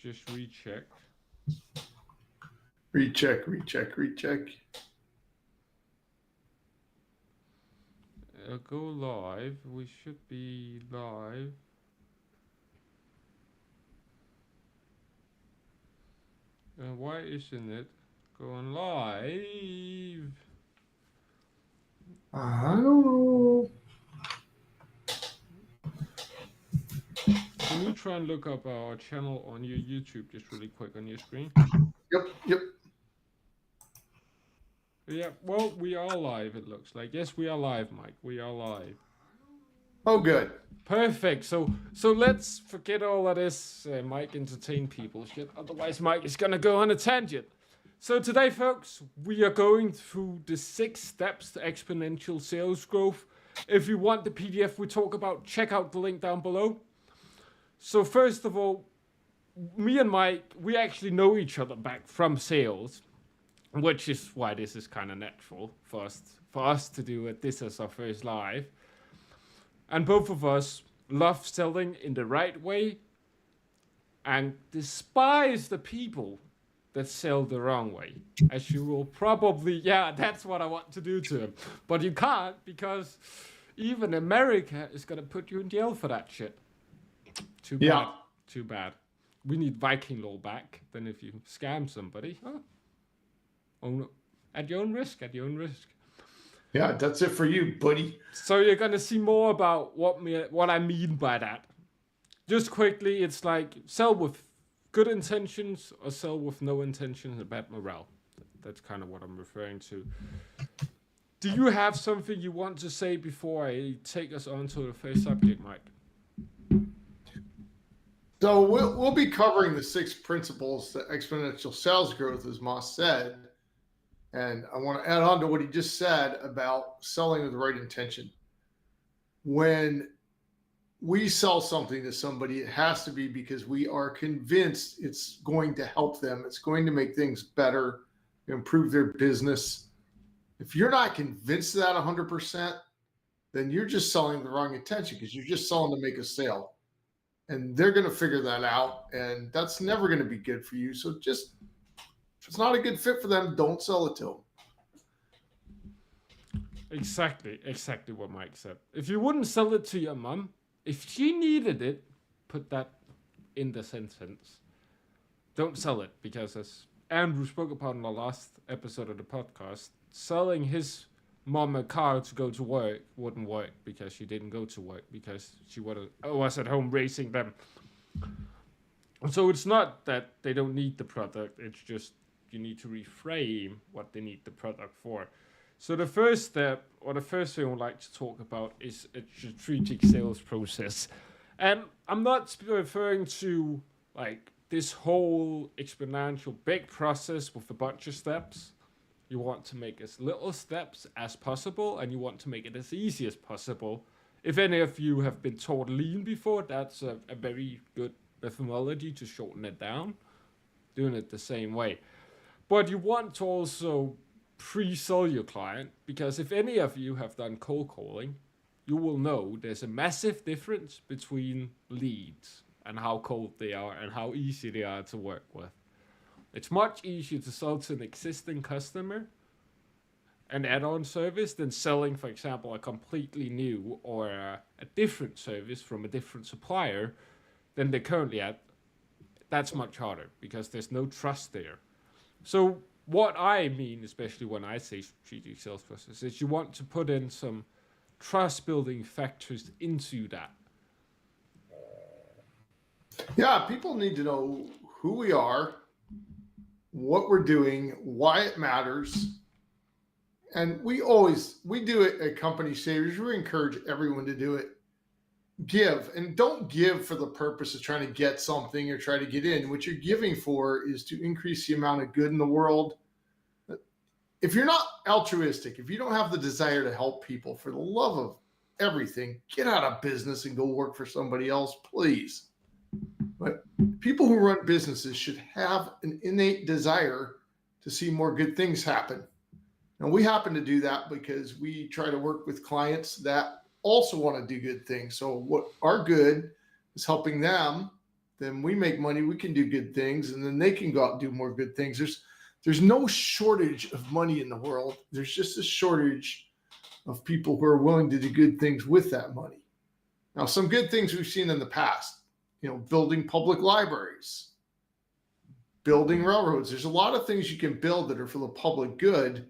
just recheck. Recheck. Go live. We should be live. Why isn't it going live? I don't know. Can you try and look up our channel on your YouTube just really quick on your screen? Yep. Yeah, well, we are live, it looks like. Yes, we are live, Mike. We are live. Oh, good. Perfect. So let's forget all of this Mike entertain people shit. Otherwise, Mike is gonna go on a tangent. So today, folks, we are going through the 6 steps to exponential sales growth. If you want the PDF we talk about, check out the link down below. So first of all, me and Mike, we actually know each other back from sales, which is why this is kind of natural for us to do it. This is our first live. And both of us love selling in the right way and despise the people that sell the wrong way. As you will probably, yeah, that's what I want to do to him. But you can't, because even America is going to put you in jail for that shit. Too bad. Yeah. Too bad. We need Viking law back. Then if you scam somebody, oh no, at your own risk, Yeah, that's it for you, buddy. So you're gonna see more about what I mean by that. Just quickly, it's like sell with good intentions or sell with no intentions and bad morale. That's kind of what I'm referring to. Do you have something you want to say before I take us on to the first subject, Mike? So we'll be covering the 6 principles to exponential sales growth, as Moss said. And I want to add on to what he just said about selling with the right intention. When we sell something to somebody, it has to be because we are convinced it's going to help them. It's going to make things better, improve their business. If you're not convinced of that 100%, then you're just selling the wrong intention, because you're just selling to make a sale. And they're going to figure that out. And that's never going to be good for you. So just, if it's not a good fit for them, don't sell it to them. Exactly what Mike said. If you wouldn't sell it to your mom, if she needed it, put that in the sentence. Don't sell it, because as Andrew spoke about in the last episode of the podcast, selling his mom a car to go to work wouldn't work, because she didn't go to work, because she was at home raising them. So it's not that they don't need the product, it's just you need to reframe what they need the product for. So the first step, or the first thing I would like to talk about, is a strategic sales process. And I'm not referring to like this whole exponential big process with a bunch of steps. You want to make as little steps as possible, and you want to make it as easy as possible. If any of you have been taught lean before, that's a very good methodology to shorten it down, doing it the same way. But you want to also pre-sell your client, because if any of you have done cold calling, you will know there's a massive difference between leads and how cold they are and how easy they are to work with. It's much easier to sell to an existing customer an add-on service than selling, for example, a completely new or a different service from a different supplier than they're currently at. That's much harder because there's no trust there. So what I mean, especially when I say strategic sales process, is you want to put in some trust-building factors into that. Yeah, people need to know who we are, what we're doing, why it matters. And we do it at Company Savers. We encourage everyone to do it. Give, and don't give for the purpose of trying to get something or try to get in. What you're giving for is to increase the amount of good in the world. If you're not altruistic, if you don't have the desire to help people, for the love of everything, get out of business and go work for somebody else, please. But people who run businesses should have an innate desire to see more good things happen. And we happen to do that because we try to work with clients that also want to do good things. So what our good is helping them then we make money, we can do good things, and then they can go out and do more good things. There's no shortage of money in the world. There's just a shortage of people who are willing to do good things with that money. Now, some good things we've seen in the past, building public libraries, building railroads. There's a lot of things you can build that are for the public good.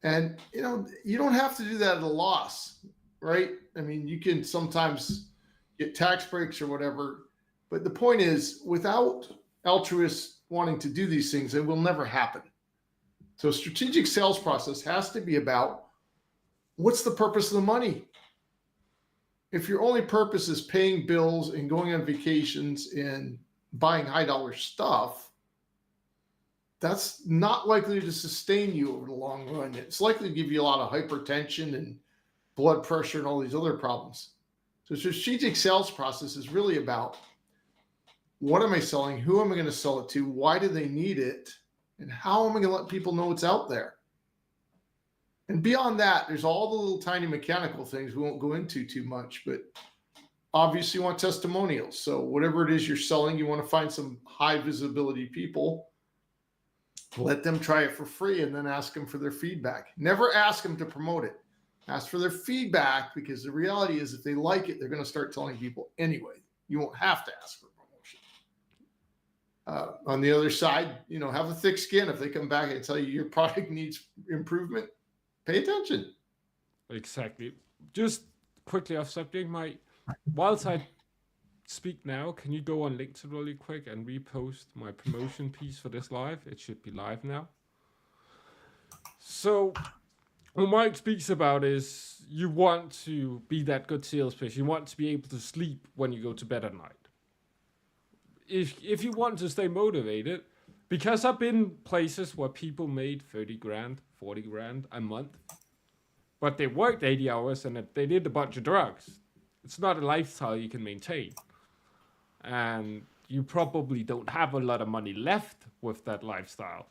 And, you don't have to do that at a loss, right? I mean, you can sometimes get tax breaks or whatever. But the point is, without altruists wanting to do these things, it will never happen. So strategic sales process has to be about, what's the purpose of the money? If your only purpose is paying bills and going on vacations and buying high dollar stuff, that's not likely to sustain you over the long run. It's likely to give you a lot of hypertension and blood pressure and all these other problems. So strategic sales process is really about, what am I selling? Who am I going to sell it to? Why do they need it? And how am I going to let people know it's out there? And beyond that, there's all the little tiny mechanical things we won't go into too much, but obviously you want testimonials. So whatever it is you're selling, you want to find some high visibility people, let them try it for free, and then ask them for their feedback. Never ask them to promote it. Ask for their feedback, because the reality is, if they like it, they're going to start telling people anyway. You won't have to ask for promotion. On the other side, have a thick skin. If they come back and tell you your product needs improvement, pay attention. Exactly. Just quickly off subject, Mike. Whilst I speak now, can you go on LinkedIn really quick and repost my promotion piece for this live? It should be live now. So what Mike speaks about is, you want to be that good salesperson. You want to be able to sleep when you go to bed at night. If you want to stay motivated, because I've been places where people made 30 grand, 40 grand a month, but they worked 80 hours and they did a bunch of drugs. It's not a lifestyle you can maintain. And you probably don't have a lot of money left with that lifestyle.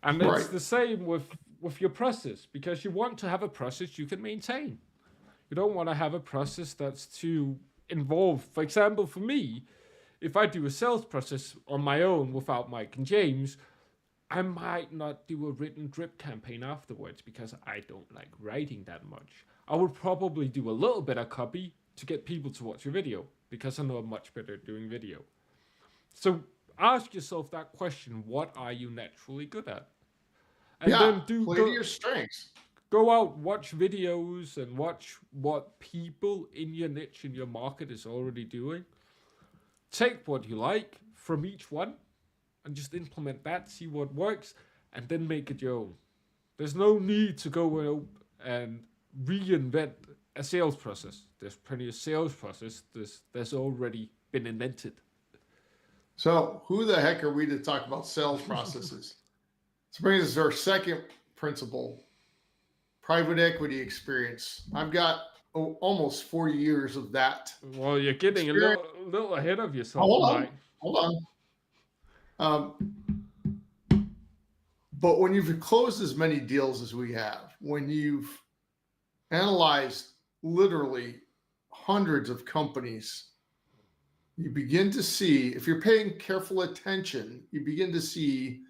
And it's the same with your process, because you want to have a process you can maintain. You don't want to have a process that's too involved. For example, for me, if I do a sales process on my own without Mike and James, I might not do a written drip campaign afterwards, because I don't like writing that much. I would probably do a little bit of copy to get people to watch your video, because I know I'm much better at doing video. So ask yourself that question: what are you naturally good at? And then play to your strengths. Go out, watch videos, and watch what people in your niche, in your market, is already doing. Take what you like from each one and just implement that, see what works, and then make it your own. There's no need to go and reinvent a sales process. There's plenty of sales process that's already been invented. So who the heck are we to talk about sales processes? This brings us to our second principle, private equity experience. I've got almost 4 years of that. Well, you're getting a little ahead of yourself. Hold on. But when you've closed as many deals as we have, when you've analyzed literally hundreds of companies, you begin to see, if you're paying careful attention, you begin to see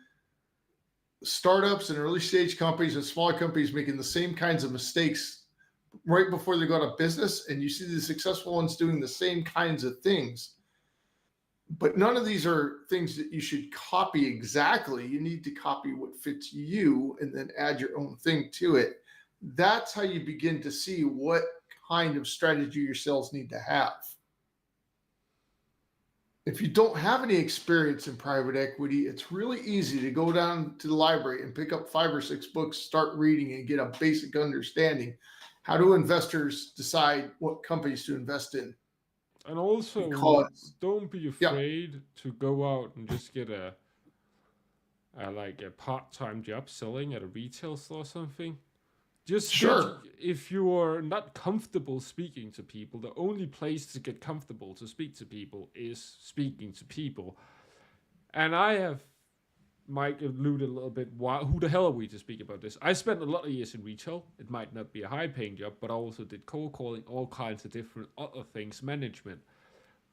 startups and early stage companies and smaller companies making the same kinds of mistakes right before they go out of business. And you see the successful ones doing the same kinds of things. But none of these are things that you should copy exactly. You need to copy what fits you and then add your own thing to it. That's how you begin to see what kind of strategy your sales need to have. If you don't have any experience in private equity, it's really easy to go down to the library and pick up 5 or 6 books, start reading, and get a basic understanding. How do investors decide what companies to invest in? And also, don't be afraid to go out and just get a part-time job selling at a retail store or something. If you're not comfortable speaking to people, the only place to get comfortable to speak to people is speaking to people. And I have, Mike alluded a little bit, who the hell are we to speak about this? I spent a lot of years in retail. It might not be a high-paying job, but I also did cold calling, all kinds of different other things, management.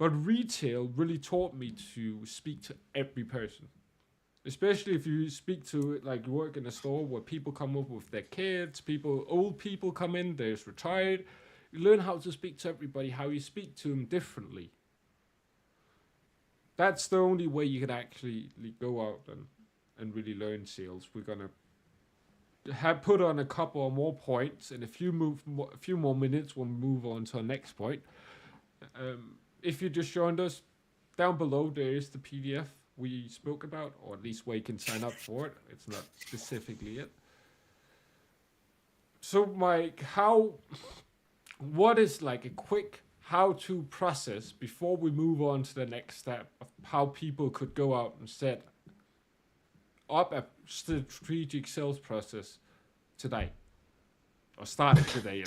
But retail really taught me to speak to every person. Especially if you speak to, like, you work in a store where people come up with their kids, old people come in, there's retired. You learn how to speak to everybody, how you speak to them differently. That's the only way you can actually go out and really learn sales. We're gonna have put on a couple of more points, and a few more minutes, we'll move on to our next point. If you just joined us, down below there is the PDF we spoke about, or at least where you can sign up for it. It's not specifically it. So, Mike, what is like a quick how-to process before we move on to the next step of how people could go out and set up a strategic sales process today, or start it today?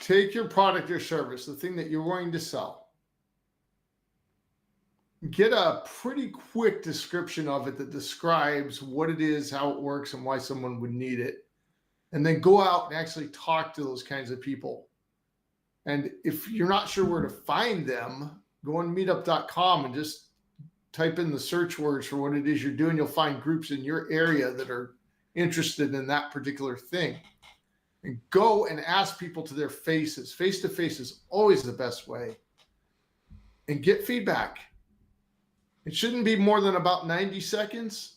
Take your product or service, the thing that you're going to sell. Get a pretty quick description of it that describes what it is, how it works, and why someone would need it. And then go out and actually talk to those kinds of people. And if you're not sure where to find them, go on meetup.com and just type in the search words for what it is you're doing. You'll find groups in your area that are interested in that particular thing. And go and ask people to their faces. Face-to-face is always the best way. And get feedback. It shouldn't be more than about 90 seconds.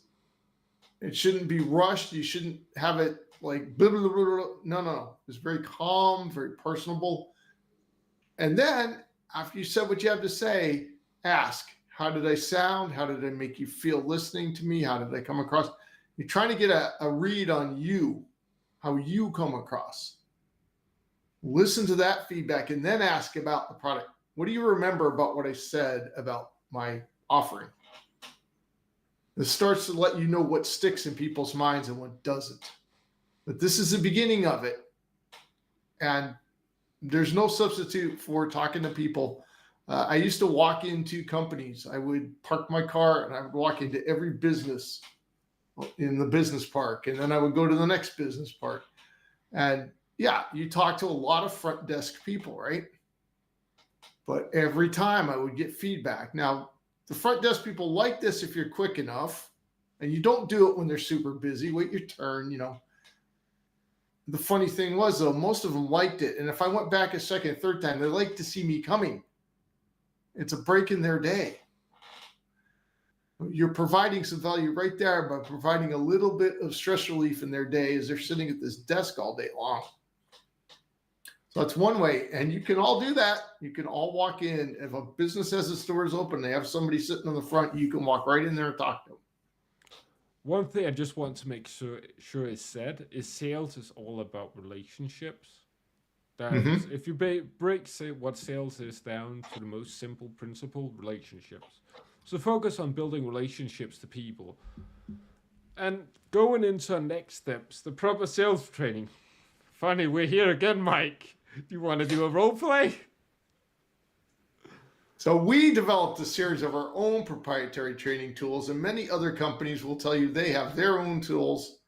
It shouldn't be rushed. You shouldn't have it like, blah, blah, blah, blah. No. It's very calm, very personable. And then after you said what you have to say, ask, how did I sound? How did I make you feel listening to me? How did I come across? You're trying to get a read on you, how you come across. Listen to that feedback and then ask about the product. What do you remember about what I said about my offering? This starts to let you know what sticks in people's minds and what doesn't. But this is the beginning of it. And there's no substitute for talking to people. I used to walk into companies. I would park my car and I would walk into every business in the business park. And then I would go to the next business park. And yeah, you talk to a lot of front desk people, right? But every time I would get feedback. Now, the front desk people like this if you're quick enough, and you don't do it when they're super busy. Wait your turn, you know. The funny thing was, though, most of them liked it. And if I went back a second, third time, they liked to see me coming. It's a break in their day. You're providing some value right there by providing a little bit of stress relief in their day as they're sitting at this desk all day long. So that's one way. And you can all do that. You can all walk in. If a business has its doors open, they have somebody sitting on the front, you can walk right in there and talk to them. One thing I just want to make sure is said is sales is all about relationships. If you break what sales is down to the most simple principle, relationships. So focus on building relationships to people. And going into our next steps, the proper sales training. Funny, we're here again, Mike. Do you want to do a role play? So we developed a series of our own proprietary training tools, and many other companies will tell you they have their own tools.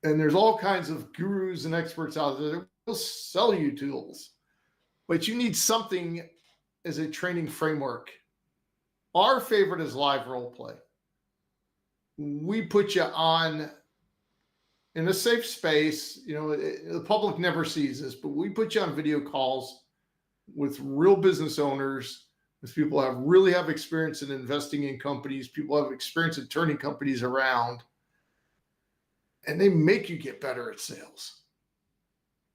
And there's all kinds of gurus and experts out there that will sell you tools. But you need something as a training framework. Our favorite is live role play. We put you on in a safe space. You know, the public never sees this, but we put you on video calls with real business owners, with people who really have experience in investing in companies, people who have experience in turning companies around, and they make you get better at sales.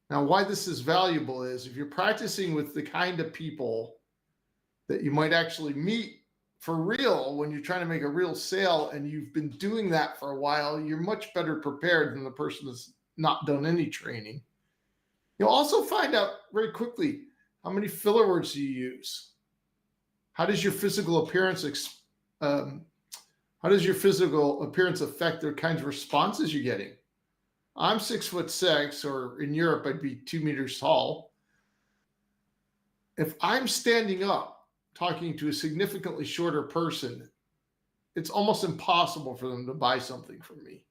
Now, why this is valuable is if you're practicing with the kind of people that you might actually meet for real when you're trying to make a real sale and you've been doing that for a while, you're much better prepared than the person that's not done any training. You'll also find out very quickly how many filler words do you use. How does your physical appearance affect the kinds of responses you're getting? I'm 6'6", or in Europe, I'd be 2 meters tall. If I'm standing up talking to a significantly shorter person, it's almost impossible for them to buy something from me,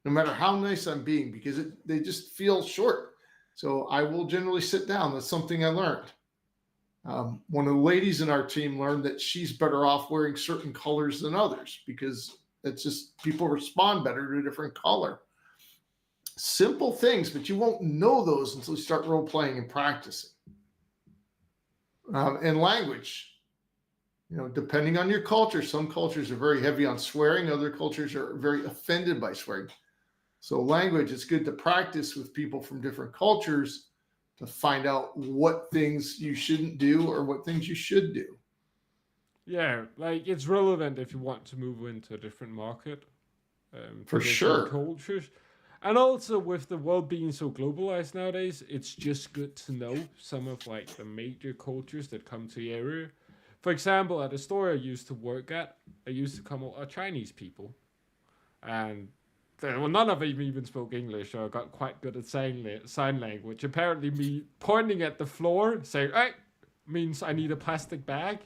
no matter how nice I'm being, because they just feel short. So I will generally sit down. That's something I learned. One of the ladies in our team learned that she's better off wearing certain colors than others because it's just people respond better to a different color. Simple things, but you won't know those until you start role playing and practicing. And language, depending on your culture, some cultures are very heavy on swearing, other cultures are very offended by swearing. So language, it's good to practice with people from different cultures to find out what things you shouldn't do or what things you should do. Yeah, like it's relevant if you want to move into a different market, For to different sure. cultures. And also with the world being so globalized nowadays, it's just good to know some of like the major cultures that come to the area. For example, at a store I used to work at, I used to come a lot of Chinese people. And none of them even spoke English, so I got quite good at sign language. Apparently, me pointing at the floor saying, "Hey," means I need a plastic bag.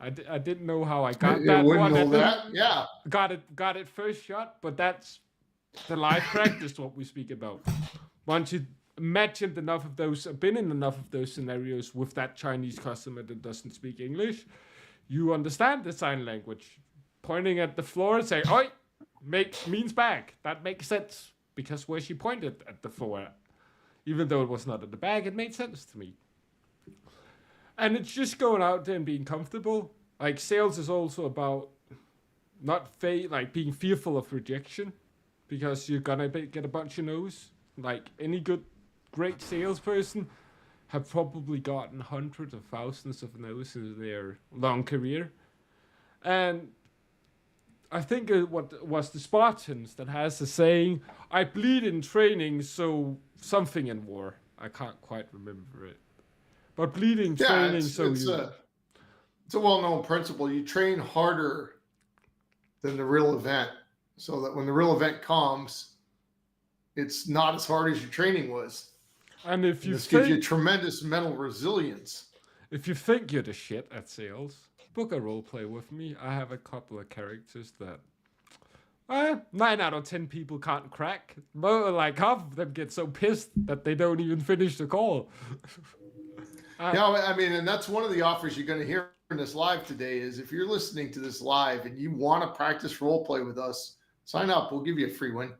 I didn't know how I got You that wouldn't one. know that. Yeah. Got it first shot, but that's the live practice what we speak about. Once you imagined enough of those, been in enough of those scenarios with that Chinese customer that doesn't speak English, you understand the sign language. Pointing at the floor and saying, "Oi," means bag. That makes sense because where she pointed at the floor, even though it was not at the bag, it made sense to me. And it's just going out there and being comfortable. Like sales is also about not like being fearful of rejection because you're gonna get a bunch of no's. Like any great salesperson have probably gotten hundreds of thousands of no's in their long career. And I think what was the Spartans that has the saying, "I bleed in training, so something in war." I can't quite remember it. But bleeding Yeah, training, so it's you. a well-known principle. You train harder than the real event, so that when the real event comes, it's not as hard as your training was. And if you this gives you think tremendous mental resilience. if you think you're the shit at sales, book a role play with me. I have a couple of characters that 9 out of 10 people can't crack. More like half of them get so pissed that they don't even finish the call. I mean, and that's one of the offers you're going to hear in this live today is if you're listening to this live and you want to practice role play with us, sign up. We'll give you a free one.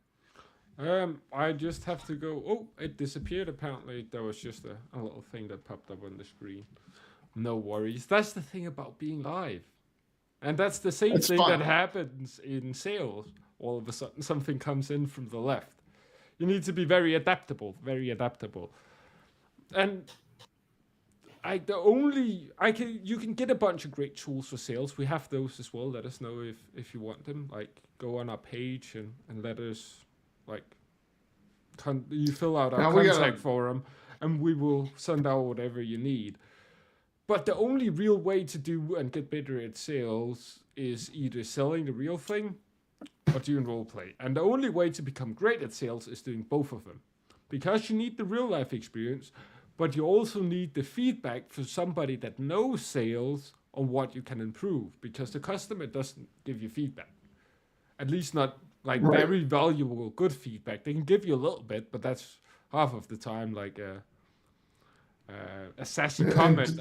I just have to go. Oh, it disappeared. Apparently, there was just a little thing that popped up on the screen. No worries. That's the thing about being live. And that's the same thing fun. that happens in sales. All of a sudden, something comes in from the left. You need to be very adaptable, very adaptable. And you can get a bunch of great tools for sales. We have those as well. Let us know if you want them. Like go on our page and let us you fill out our contact form, and we will send out whatever you need. But the only real way to do and get better at sales is either selling the real thing or doing role play. And the only way to become great at sales is doing both of them. Because you need the real life experience, but you also need the feedback from somebody that knows sales on what you can improve. Because the customer doesn't give you feedback. At least not like very valuable, good feedback. They can give you a little bit, but that's half of the time like a sassy comment.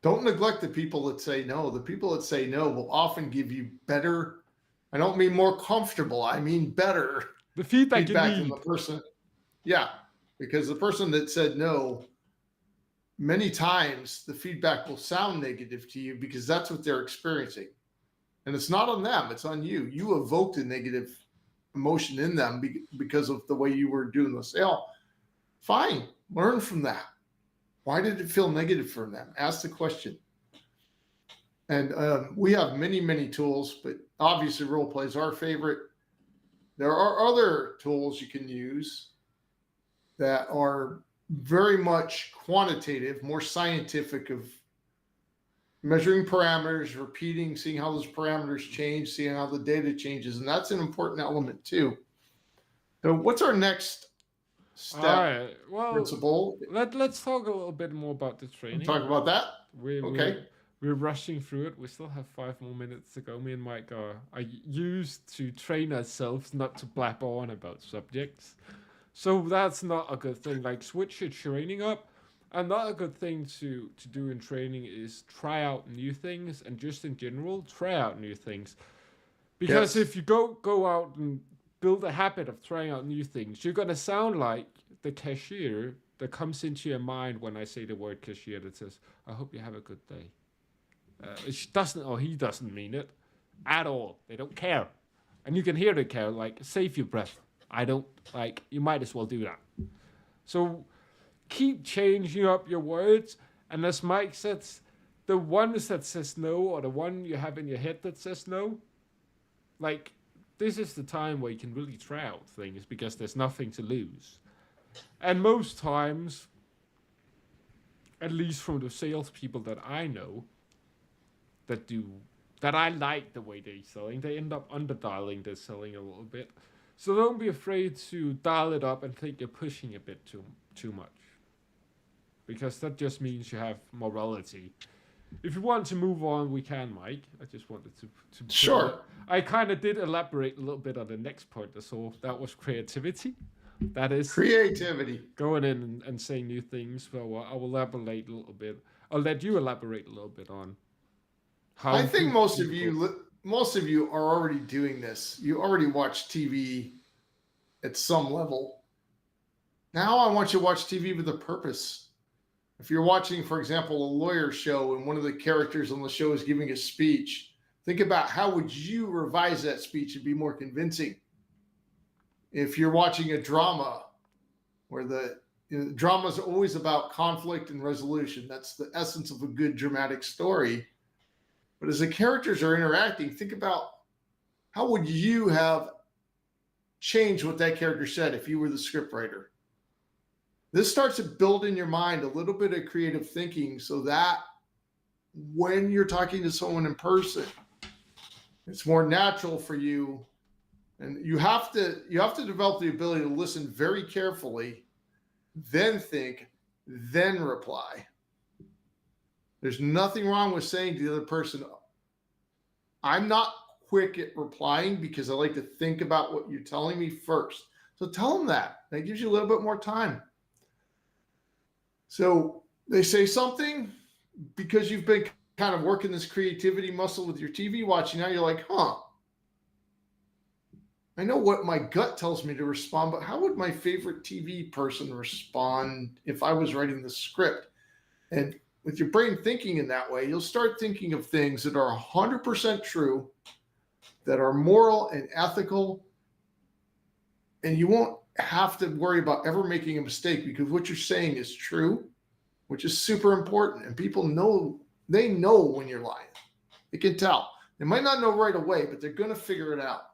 Don't neglect the people that say no. The people that say no will often give you better. I don't mean more comfortable. I mean better. The feedback you need. From the person. Yeah, because the person that said no, many times the feedback will sound negative to you because that's what they're experiencing. And it's not on them, it's on you. You evoked a negative emotion in them because of the way you were doing the sale. Fine, learn from that. Why did it feel negative for them? Ask the question. And we have many, many tools, but obviously role play is our favorite. There are other tools you can use that are very much quantitative, more scientific of measuring parameters, repeating, seeing how those parameters change, seeing how the data changes. And that's an important element too. So what's our next step? All right. Well, principle? Let's talk a little bit more about the training. Talk about that? We're rushing through it. We still have 5 more minutes to go. Me and Mike are used to train ourselves not to blab on about subjects. So that's not a good thing. Like switch your training up Another good thing to do in training is try out new things, and just in general, try out new things. Because Yes. if you go out and build a habit of trying out new things, you're gonna sound like the cashier that comes into your mind when I say the word cashier that says, "I hope you have a good day." She doesn't, or he doesn't mean it at all. They don't care, and you can hear they care. Like, save your breath. I don't like. You might as well do that. So keep changing up your words, and as Mike says, the ones that says no, or the one you have in your head that says no, like, this is the time where you can really try out things because there's nothing to lose. And most times, at least from the salespeople that I know that do that I like the way they're selling, they end up underdialing their selling a little bit. So don't be afraid to dial it up and think you're pushing a bit too much. Because that just means you have morality. If you want to move on, we can, Mike. I just wanted to Sure. I kind of did elaborate a little bit on the next point. So that was creativity. That is Creativity. going in and saying new things. So I will elaborate a little bit. I'll let you elaborate a little bit on how I think most of people. you are already doing this. You already watch TV at some level. Now I want you to watch TV with a purpose. If you're watching, for example, a lawyer show and one of the characters on the show is giving a speech, think about how would you revise that speech and be more convincing. If you're watching a drama where the drama is always about conflict and resolution, that's the essence of a good dramatic story. But as the characters are interacting, think about how would you have changed what that character said if you were the scriptwriter. This starts to build in your mind a little bit of creative thinking so that when you're talking to someone in person, it's more natural for you. And you have to develop the ability to listen very carefully, then think, then reply. There's nothing wrong with saying to the other person, I'm not quick at replying because I like to think about what you're telling me first. So tell them that. That gives you a little bit more time. So they say something because you've been kind of working this creativity muscle with your TV watching. Now you're like, I know what my gut tells me to respond, but how would my favorite TV person respond if I was writing the script? And with your brain thinking in that way, you'll start thinking of things that are 100% true, that are moral and ethical, and you won't have to worry about ever making a mistake because what you're saying is true, which is super important. And people know, they know when you're lying. They can tell. They might not know right away, but they're going to figure it out.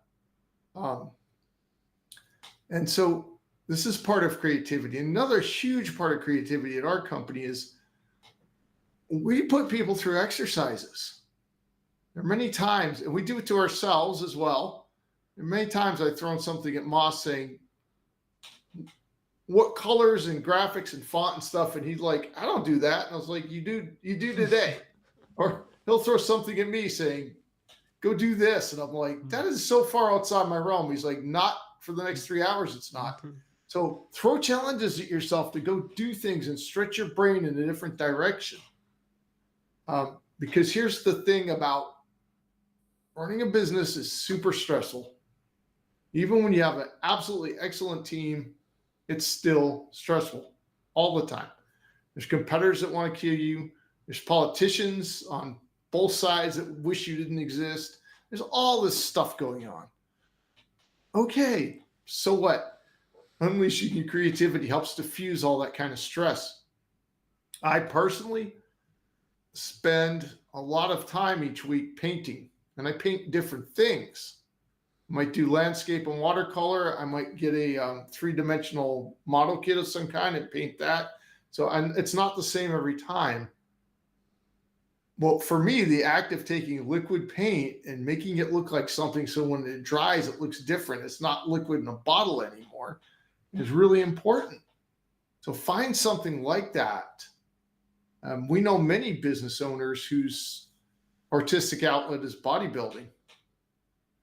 And so this is part of creativity. Another huge part of creativity at our company is we put people through exercises. There are many times, and we do it to ourselves as well. There are many times I've thrown something at Moss saying, what colors and graphics and font and stuff, and he's like, I don't do that. And I was like, you do today. Or he'll throw something at me saying, go do this, and I'm like, that is so far outside my realm. He's like, not for the next 3 hours, it's not. So throw challenges at yourself to go do things and stretch your brain in a different direction. Because here's the thing about running a business is super stressful. Even when you have an absolutely excellent team, it's still stressful all the time. There's competitors that want to kill you. There's politicians on both sides that wish you didn't exist. There's all this stuff going on. Okay, so what? Unleashing your creativity helps diffuse all that kind of stress. I personally spend a lot of time each week painting, and I paint different things. I might do landscape and watercolor. I might get a three-dimensional model kit of some kind and paint that. So it's not the same every time. Well, for me, the act of taking liquid paint and making it look like something so when it dries, it looks different. It's not liquid in a bottle anymore, is really important. So find something like that. We know many business owners whose artistic outlet is bodybuilding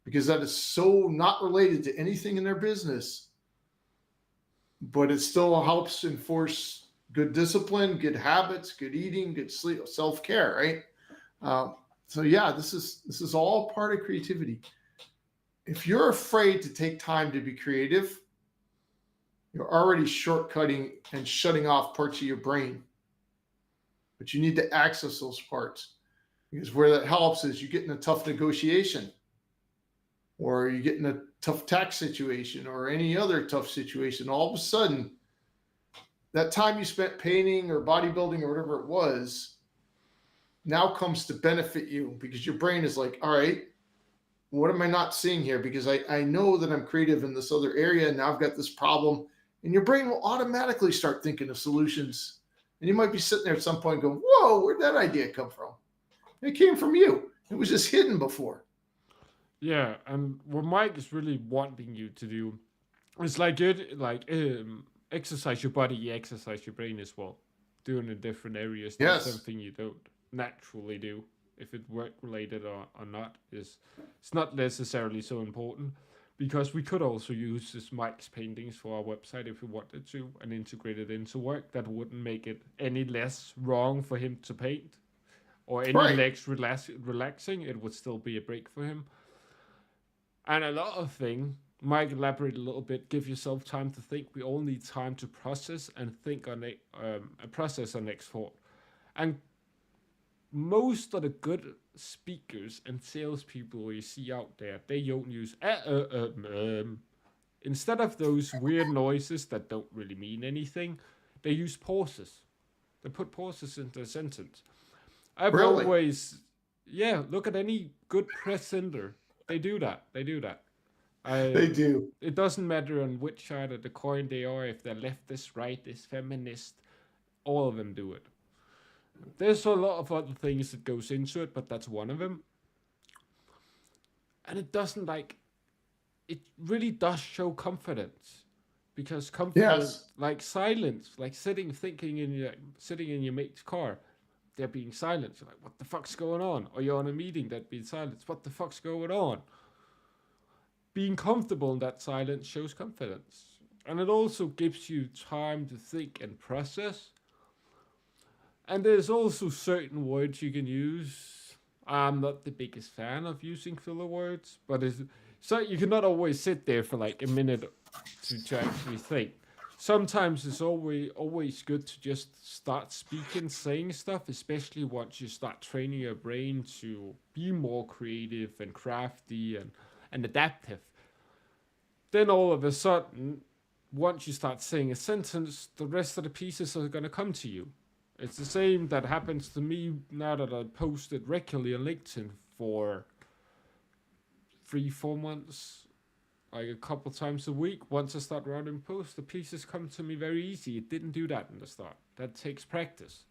because that is so not related to anything in their business, but it still helps enforce good discipline, good habits, good eating, good sleep, self-care, right? So yeah, this is all part of creativity. If you're afraid to take time to be creative, you're already shortcutting and shutting off parts of your brain. But you need to access those parts, because where that helps is you get in a tough negotiation, or you get in a tough tax situation, or any other tough situation. All of a sudden, that time you spent painting or bodybuilding or whatever it was now comes to benefit you, because your brain is like, all right, what am I not seeing here? Because I know that I'm creative in this other area, and now I've got this problem. And your brain will automatically start thinking of solutions. And you might be sitting there at some point going, whoa, where'd that idea come from? It came from you. It was just hidden before. Yeah, and what Mike is really wanting you to do is like good, like exercise your body, you exercise your brain as well. Doing in different areas, do Yes. something you don't naturally do. If it work related or not is it's not necessarily so important, because we could also use this Mike's paintings for our website if we wanted to and integrate it into work. That wouldn't make it any less wrong for him to paint or any Right. less relaxing. It would still be a break for him. And another thing, Mike, elaborate a little bit. Give yourself time to think. We all need time to process and think on a process on next thought. And most of the good speakers and salespeople you see out there, they don't use instead of those weird noises that don't really mean anything. They use pauses. They put pauses into a sentence. I've Really? always, yeah, look at any good presenter. They do that. They do that. They I. do. It doesn't matter on which side of the coin they are. If they're leftist, rightist, feminist, all of them do it. There's a lot of other things that goes into it, but that's one of them. And it doesn't like. It really does show confidence, because confidence, Yes. like silence, like sitting in your mate's car, they're being silent. You're like, what the fuck's going on? Or you're on a meeting that being silent. What the fuck's going on? Being comfortable in that silence shows confidence. And it also gives you time to think and process. And there's also certain words you can use. I'm not the biggest fan of using filler words, but so you cannot always sit there for like a minute to actually think. Sometimes it's always good to just start speaking, saying stuff, especially once you start training your brain to be more creative and crafty and adaptive. Then all of a sudden, once you start saying a sentence, the rest of the pieces are going to come to you. It's the same that happens to me now that I posted regularly on LinkedIn for 3-4 months, like a couple times a week. Once I start writing posts, the pieces come to me very easy. It didn't do that in the start. That takes practice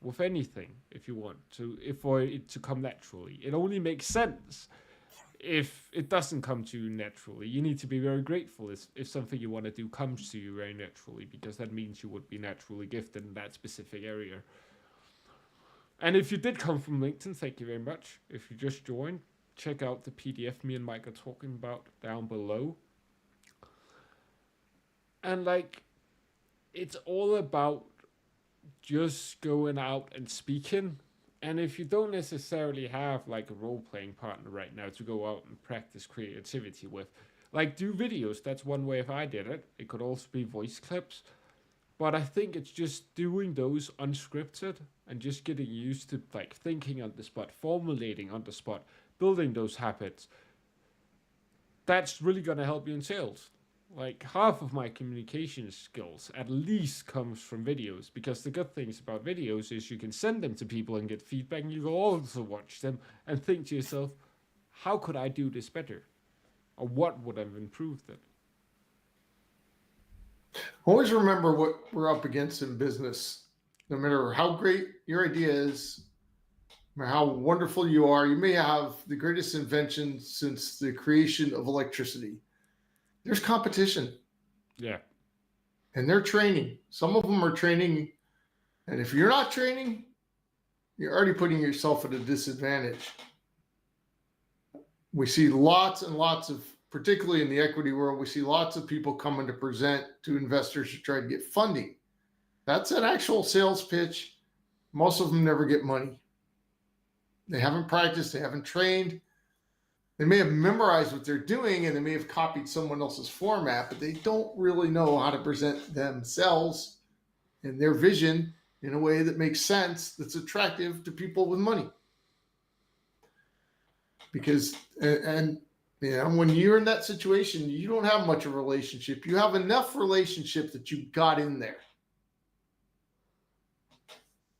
with anything if you want to, if for it to come naturally. It only makes sense if it doesn't come to you naturally. You need to be very grateful if something you want to do comes to you very naturally, because that means you would be naturally gifted in that specific area. And if you did come from LinkedIn, thank you very much. If you just joined, check out the PDF me and Mike are talking about down below. And like, it's all about just going out and speaking. And if you don't necessarily have like a role-playing partner right now to go out and practice creativity with, like do videos. That's one way if I did it. It could also be voice clips. But I think it's just doing those unscripted and just getting used to like thinking on the spot, formulating on the spot, building those habits. That's really going to help you in sales. Like half of my communication skills at least comes from videos, because the good things about videos is you can send them to people and get feedback, and you can also watch them and think to yourself, how could I do this better? Or what would have improved it? Always remember what we're up against in business. No matter how great your idea is, no matter how wonderful you are, you may have the greatest invention since the creation of electricity. There's competition, Yeah. and they're training. Some of them are training, and if you're not training, you're already putting yourself at a disadvantage. We see lots and lots of, particularly in the equity world, we see lots of people coming to present to investors to try to get funding. That's an actual sales pitch. Most of them never get money. They haven't practiced, they haven't trained. They may have memorized what they're doing and they may have copied someone else's format, but they don't really know how to present themselves and their vision in a way that makes sense, that's attractive to people with money. Because, and when you're in that situation, you don't have much of a relationship. You have enough relationship that you got in there.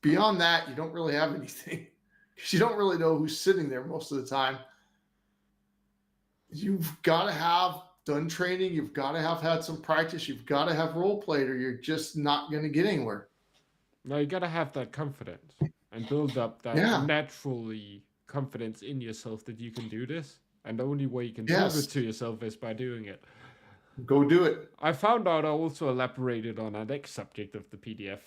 Beyond that, you don't really have anything because you don't really know who's sitting there most of the time. You've got to have done training. You've got to have had some practice. You've got to have role played or you're just not going to get anywhere. No, you got to have that confidence and build up that naturally confidence in yourself that you can do this. And the only way you can prove it to yourself is by doing it. Go do it. I found out I also elaborated on our next subject of the PDF.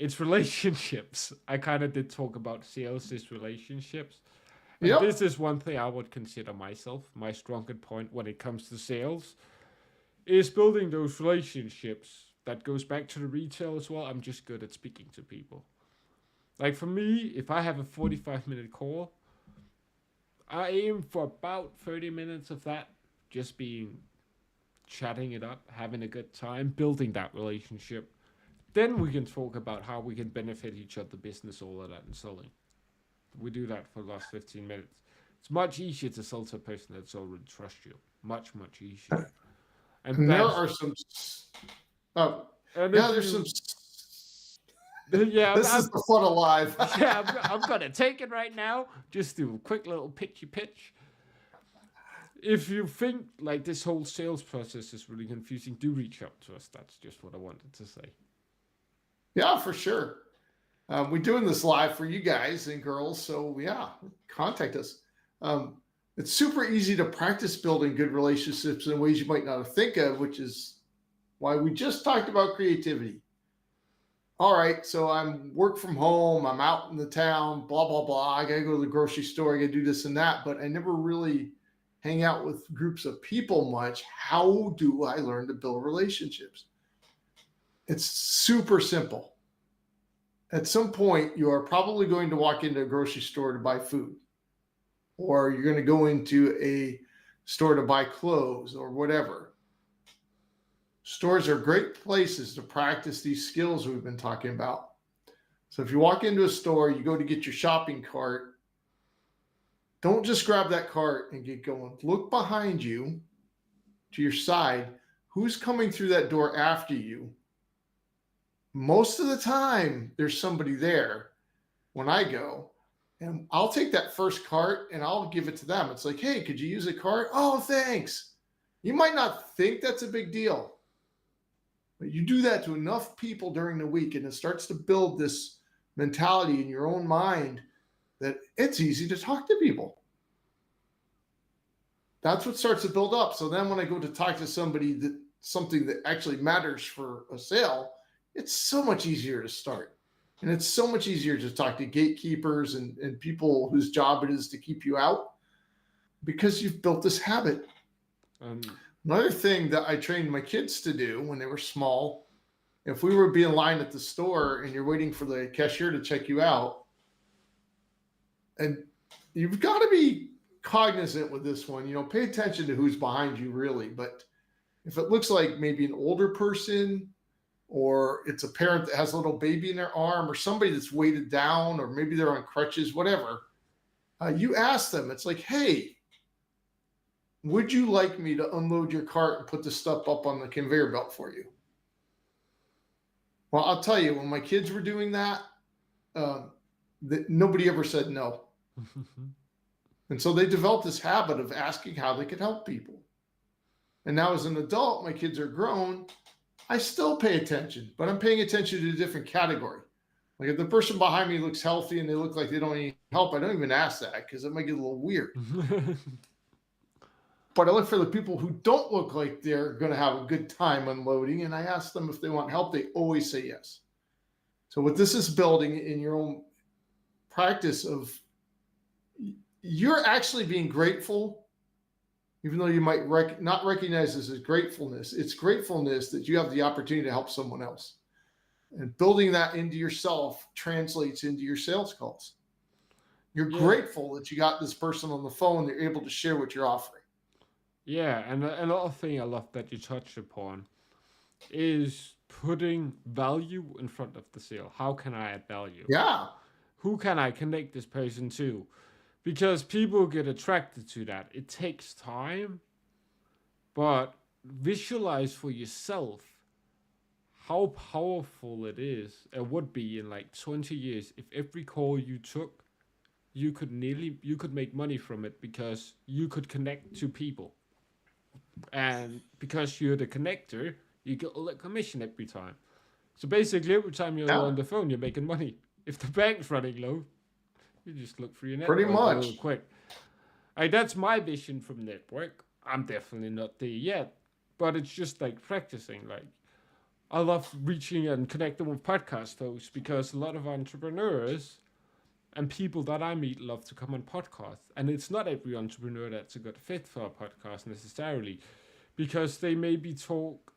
It's relationships. I kind of did talk about sales is relationships. And this is one thing I would consider myself, my stronger point when it comes to sales, is building those relationships. That goes back to the retail as well. I'm just good at speaking to people. Like for me, if I have a 45-minute call, I aim for about 30 minutes of that just being chatting it up, having a good time, building that relationship. Then we can talk about how we can benefit each other, business, all of that, and selling. We do that for the last 15 minutes. It's much easier to sell to a person that's already trust you. Much, much easier. And there are some... there's some... Yeah, this is the fun of live. Yeah, I'm going to take it right now. Just do a quick little pitchy pitch. If you think like this whole sales process is really confusing, do reach out to us. That's just what I wanted to say. Yeah, for sure. We're doing this live for you guys and girls. So yeah, contact us. It's super easy to practice building good relationships in ways you might not think of, which is why we just talked about creativity. All right, so I'm work from home, I'm out in the town, blah, blah, blah. I got to go to the grocery store, I got to do this and that, but I never really hang out with groups of people much. How do I learn to build relationships? It's super simple. At some point, you are probably going to walk into a grocery store to buy food, or you're going to go into a store to buy clothes or whatever. Stores are great places to practice these skills we've been talking about. So if you walk into a store, you go to get your shopping cart, don't just grab that cart and get going. Look behind you to your side. Who's coming through that door after you? Most of the time, there's somebody there when I go, and I'll take that first cart and I'll give it to them. It's like, hey, could you use a cart? Oh, thanks. You might not think that's a big deal, but you do that to enough people during the week, and it starts to build this mentality in your own mind that it's easy to talk to people. That's what starts to build up. So then when I go to talk to somebody that something that actually matters for a sale, it's so much easier to start. And it's so much easier to talk to gatekeepers and people whose job it is to keep you out because you've built this habit. Another thing that I trained my kids to do when they were small, if we were being in line at the store and you're waiting for the cashier to check you out, and you've got to be cognizant with this one, pay attention to who's behind you really. But if it looks like maybe an older person, or it's a parent that has a little baby in their arm, or somebody that's weighted down, or maybe they're on crutches, whatever, you ask them, it's like, hey, would you like me to unload your cart and put the stuff up on the conveyor belt for you? Well, I'll tell you, when my kids were doing that, nobody ever said no. And so they developed this habit of asking how they could help people. And now as an adult, my kids are grown, I still pay attention, but I'm paying attention to a different category. Like if the person behind me looks healthy and they look like they don't need help, I don't even ask that because it might get a little weird. But I look for the people who don't look like they're going to have a good time unloading, and I ask them if they want help. They always say yes. So what this is building in your own practice of, you're actually being grateful, even though you might not recognize this as gratefulness. It's gratefulness that you have the opportunity to help someone else. And building that into yourself translates into your sales calls. You're grateful that you got this person on the phone. They're able to share what you're offering. Yeah, and another thing I love that you touched upon is putting value in front of the sale. How can I add value? Yeah. Who can I connect this person to? Because people get attracted to that. It takes time, but visualize for yourself how powerful it is. It would be in like 20 years if every call you took, you could make money from it because you could connect to people. And because you're the connector, you get a commission every time. So basically, every time you're on the phone, you're making money. If the bank's running low, you just look through your network Pretty much. a little quick. That's my vision from network. I'm definitely not there yet, but it's just like practicing. Like, I love reaching and connecting with podcast hosts because a lot of entrepreneurs and people that I meet love to come on podcasts. And it's not every entrepreneur that's a good fit for a podcast necessarily, because they maybe talk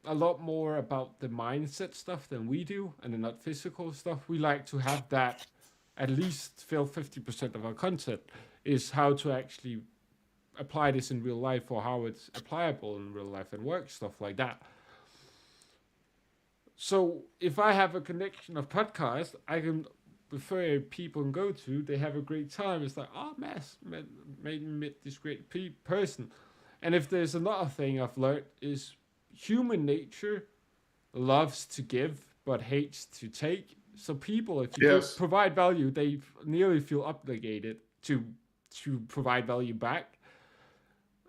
a lot more about the mindset stuff than we do, and the not physical stuff. We like to have that at least fill 50% of our content is how to actually apply this in real life, or how it's applicable in real life and work, stuff like that. So if I have a connection of podcasts, I can refer people and go to, they have a great time. It's like, oh, made me meet this great person. And if there's another thing I've learned is human nature loves to give but hates to take. So people, if you provide value, they nearly feel obligated to provide value back.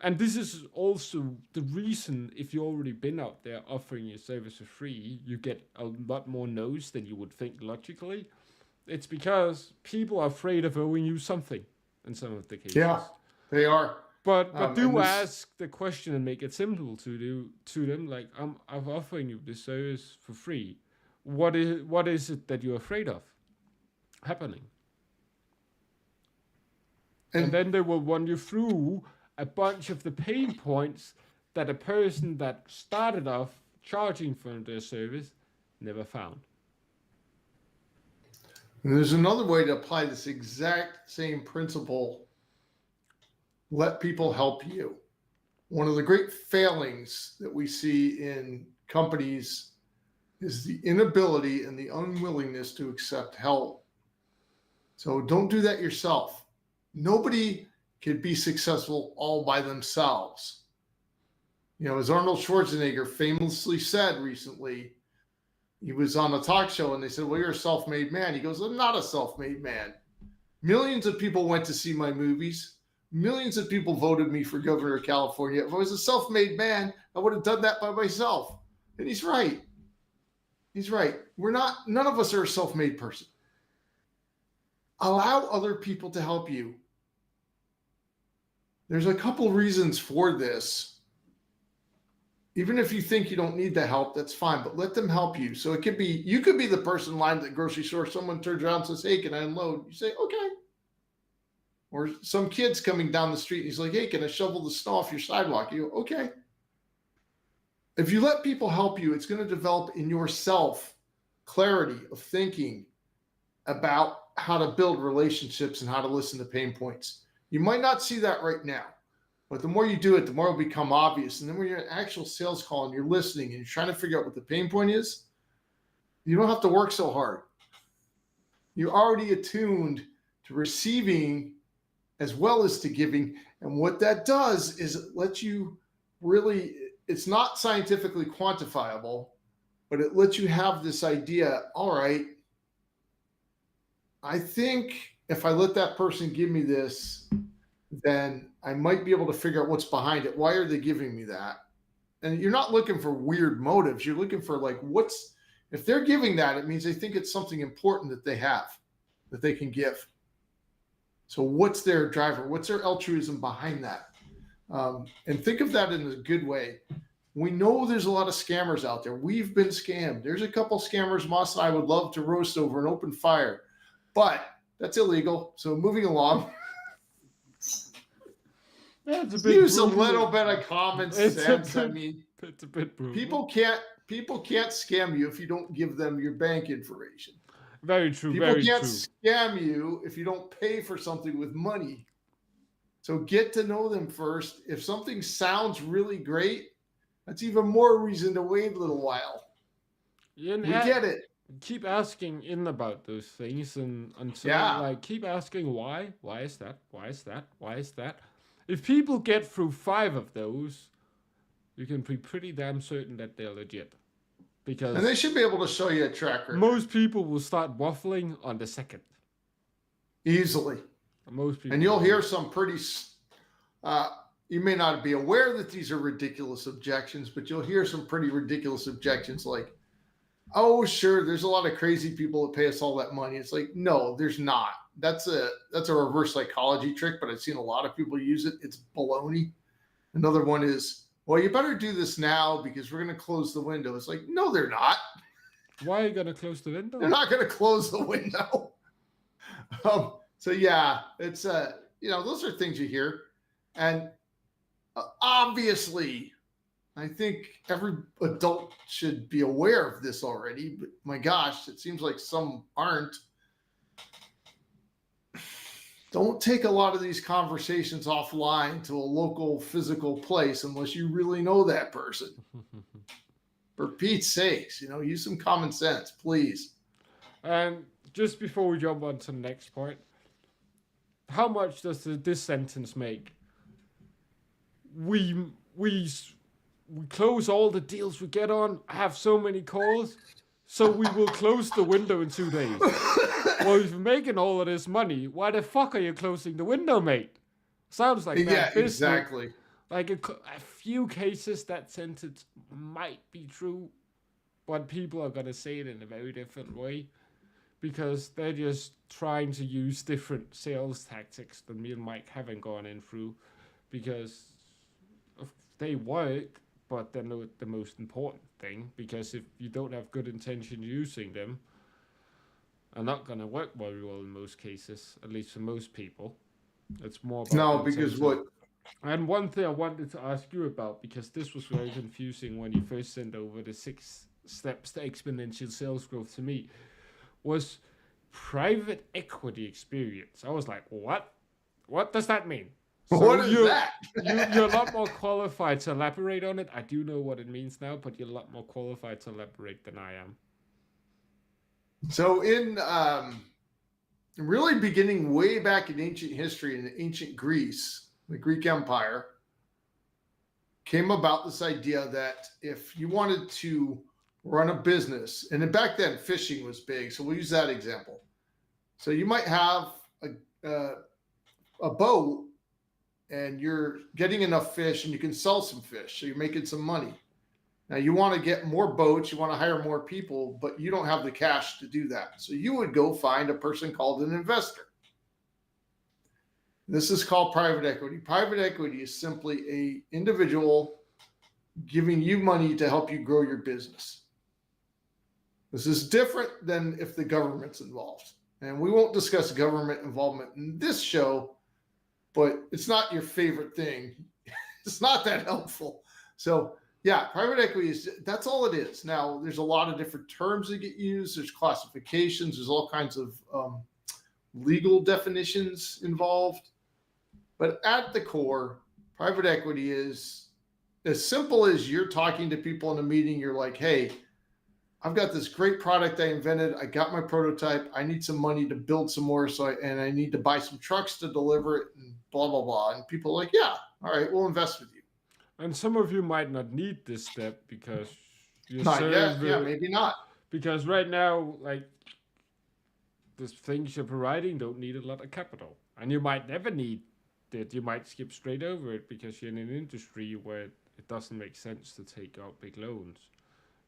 And this is also the reason, if you've already been out there offering your service for free, you get a lot more no's than you would think logically. It's because people are afraid of owing you something in some of the cases. Yeah, they are. But ask the question and make it simple to them. Like, I'm offering you this service for free. What is it that you're afraid of happening? And then they will run you through a bunch of the pain points that a person that started off charging for their service never found. And there's another way to apply this exact same principle. Let people help you. One of the great failings that we see in companies is the inability and the unwillingness to accept help. So don't do that yourself. Nobody can be successful all by themselves. You know, as Arnold Schwarzenegger famously said recently, he was on a talk show and they said, well, you're a self-made man. He goes, I'm not a self-made man. Millions of people went to see my movies. Millions of people voted me for governor of California. If I was a self-made man, I would have done that by myself. And he's right. He's right. None of us are a self-made person. Allow other people to help you. There's a couple reasons for this. Even if you think you don't need the help, that's fine, but let them help you. So it could be, you could be the person in line at the grocery store. Someone turns around and says, hey, can I unload? You say, okay. Or some kid's coming down the street and he's like, hey, can I shovel the snow off your sidewalk? You go, okay. If you let people help you, it's going to develop in yourself clarity of thinking about how to build relationships and how to listen to pain points. You might not see that right now, but the more you do it, the more it'll become obvious. And then when you're in an actual sales call and you're listening and you're trying to figure out what the pain point is, you don't have to work so hard. You're already attuned to receiving as well as to giving. And what that does is it lets you really, it's not scientifically quantifiable, but it lets you have this idea, all right, I think if I let that person give me this, then I might be able to figure out what's behind it. Why are they giving me that? And you're not looking for weird motives. You're looking for like, if they're giving that, it means they think it's something important that they have, that they can give. So what's their driver? What's their altruism behind that? And think of that in a good way. We know there's a lot of scammers out there. We've been scammed. There's a couple scammers Moss and I would love to roast over an open fire, but that's illegal. So moving along. Use a little bit of common sense. I mean, it's a bit brutal. People can't people can't scam you if you don't give them your bank information. Very true. People Very can't true. scam you if you don't pay for something with money. So get to know them first. If something sounds really great, that's even more reason to wait a little while. And We get it. keep asking in about those things and until Yeah. like keep asking why is that, why is that, why is that. If people get through 5 of those, you can be pretty damn certain that they're legit, because And they should be able to show you a track record. most people will start waffling on the second. Easily. Most people. And you'll hear some pretty you may not be aware that these are ridiculous objections, but you'll hear some pretty ridiculous objections like, oh, sure, there's a lot of crazy people that pay us all that money. It's like, no, there's not. That's a reverse psychology trick, but I've seen a lot of people use it. It's baloney. Another one is, well, you better do this now because we're going to close the window. It's like, no, they're not. Why are you going to close the window? They're not going to close the window. So yeah, it's those are things you hear. And obviously, I think every adult should be aware of this already, but my gosh, it seems like some aren't. Don't take a lot of these conversations offline to a local physical place unless you really know that person. For Pete's sakes, use some common sense, please. And just before we jump on to the next point, how much does this sentence make? We close all the deals we get on. I have so many calls, so we will close the window in 2 days. Well, if you're making all of this money, why the fuck are you closing the window, mate? Sounds like bad business. Exactly. Like a few cases that sentence might be true, but people are gonna say it in a very different way because they're just trying to use different sales tactics than me and Mike haven't gone in through, because they work, but they're not the most important thing, because if you don't have good intention using them, are not going to work very well in most cases, at least for most people. It's more about because what? And one thing I wanted to ask you about, because this was very confusing when you first sent over the 6 steps to exponential sales growth to me, was private equity experience. I was like, what? What does that mean? So what is that? You're a lot more qualified to elaborate on it. I do know what it means now, but you're a lot more qualified to elaborate than I am. So in really beginning way back in ancient history, in ancient Greece, the Greek Empire, came about this idea that if you wanted to run a business, and then back then fishing was big, so we'll use that example. So you might have a boat, and you're getting enough fish and you can sell some fish, so you're making some money. Now you want to get more boats, you want to hire more people, but you don't have the cash to do that. So you would go find a person called an investor. This is called private equity. Private equity is simply an individual giving you money to help you grow your business. This is different than if the government's involved. And we won't discuss government involvement in this show, but it's not your favorite thing. It's not that helpful. So yeah, private equity that's all it is. Now, there's a lot of different terms that get used. There's classifications. There's all kinds of legal definitions involved. But at the core, private equity is as simple as you're talking to people in a meeting. You're like, hey, I've got this great product I invented. I got my prototype. I need some money to build some more. And I need to buy some trucks to deliver it and blah, blah, blah. And people are like, yeah, all right, we'll invest with you. And some of you might not need this step because you're maybe not. Because right now, like, the things you're providing don't need a lot of capital. And you might never need it. You might skip straight over it because you're in an industry where it doesn't make sense to take out big loans,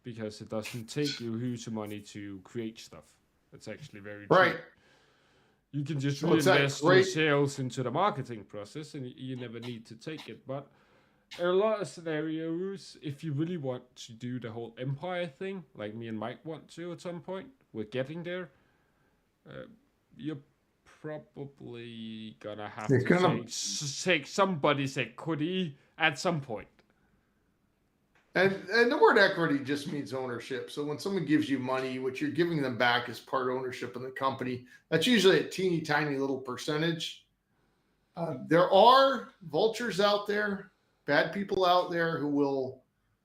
because it doesn't take you huge money to create stuff. It's actually very cheap. Right. You can just reinvest your sales into the marketing process, and you never need to take it. But in a lot of scenarios, if you really want to do the whole empire thing, like me and Mike want to at some point, we're getting there, you're probably gonna have to take somebody's equity at some point. And the word equity just means ownership. So when someone gives you money, what you're giving them back is part ownership in the company. That's usually a teeny tiny little percentage. There are vultures out there, bad people out there who will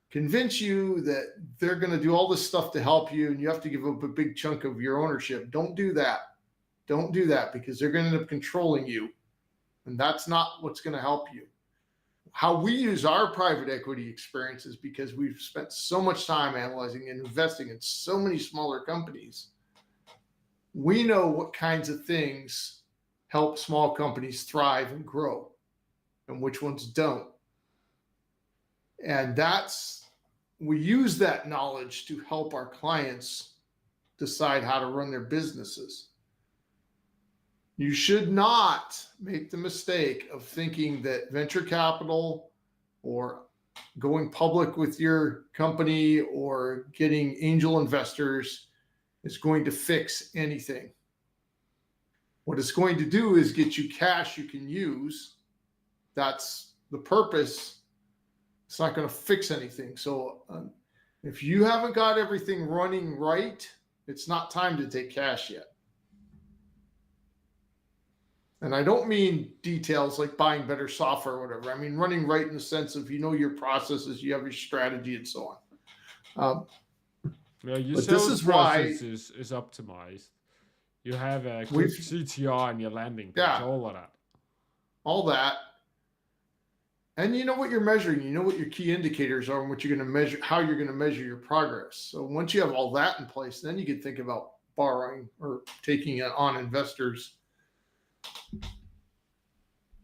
convince you that they're going to do all this stuff to help you and you have to give up a big chunk of your ownership. Don't do that. Don't do that because they're going to end up controlling you. And that's not what's going to help you. How we use our private equity experience is because we've spent so much time analyzing and investing in so many smaller companies. We know what kinds of things help small companies thrive and grow and which ones don't. And we use that knowledge to help our clients decide how to run their businesses. You should not make the mistake of thinking that venture capital or going public with your company or getting angel investors is going to fix anything. What it's going to do is get you cash you can use. That's the purpose. It's not going to fix anything. So if you haven't got everything running right, it's not time to take cash yet. And I don't mean details like buying better software or whatever. I mean running right in the sense of your processes, you have your strategy, and so on. Yeah, your But this sales is why process is optimized. You have a we've good CTR on your landing page, yeah, all of that. all that. And you know what you're measuring, you know what your key indicators are and what you're going to measure, how you're going to measure your progress. So once you have all that in place, then you can think about borrowing or taking it on investors.